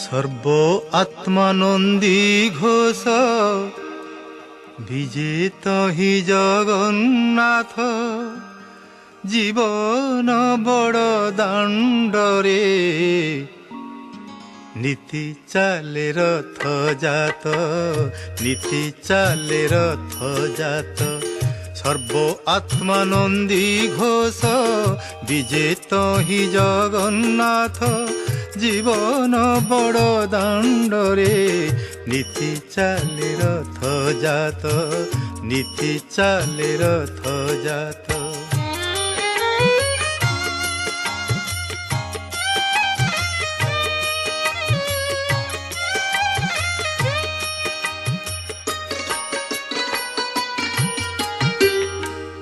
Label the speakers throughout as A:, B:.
A: সর্ব আত্মানন্দী ঘোষ বিজেত হি জগন্নাথ জীবন বড় দাণ্ডরে নীতি চালে রথ জাত নীতি চালে রথ জাত সর্ব আত্মানন্দী ঘোষ বিজেত হি জগন্নাথ জীবন বড় দাণ্ডরে নীতি চালে রথ জাত নীতি চালে রথ জাত।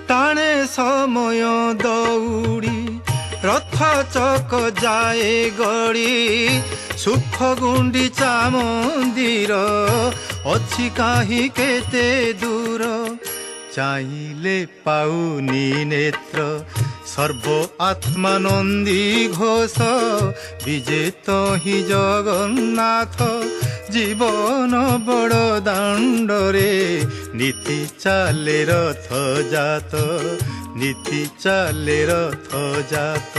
A: টানে সময় দৌড়ি রথ চক যায় গড়ি সুখ গুଣ୍ଡିଚା মন্দির অছি কাহি কেতে দূর চাইলে পাউনি নেত্র সর্ব আত্মানন্দী ঘোষ বিজেত হি জগন্নাথ জীবন বড় দাণ্ডরে নীতি চালে রথ জাত নীতি চালে রথ জাত।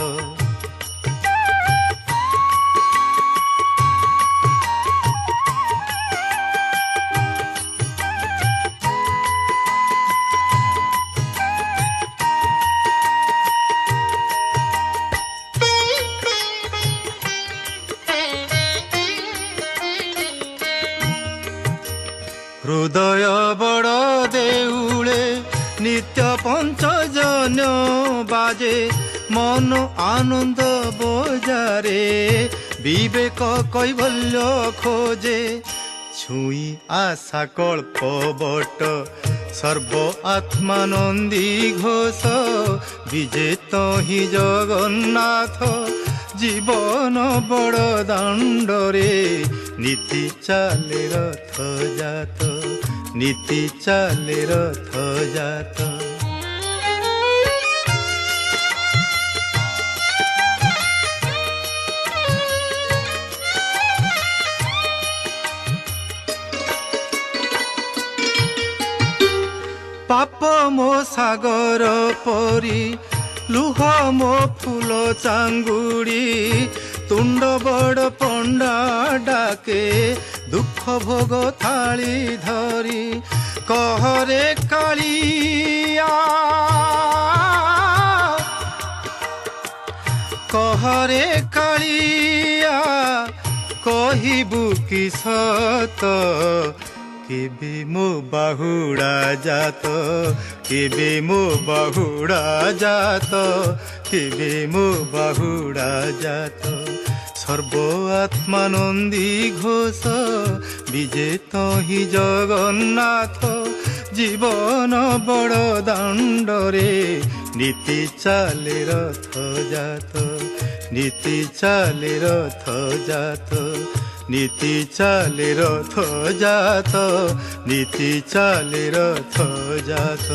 A: হৃদয় বড় দেউলে নিত্য পঞ্চজন বাজে মন আনন্দ বজারে বিবেক কৈবল্য খোঁজে ছুঁই আশা কল্প বট সর্ব আত্মানন্দী ঘোষ বিজেত হি জগন্নাথ জীবন বড় দাণ্ডরে নীতি চালে রথ জাত নীতি চালে রথ জাত। পাপ মো সাগর পরি লুহ মো ফুল চাঙ্গুড়ি তুণ্ড বড় পণ্ডা ডাকে দুঃখ ভোগ থাଳି ধরি কহরে কালিয়া কহরে কালিয়া কহিবু কি সত কেবে মো বাহুড়া জাত কেবে মো বাহুড়া জাত কেবে মো বাহুড়া জাত সর্ব আত্মানন্দী ঘোষ বিজেত হি জগন্নাথ জীবন বড় দাণ্ডরে নীতি চালে রথ জাত নীতি চালে রথ জাত নীতি চালে রথ জাত নীতি চালে রথ জাত।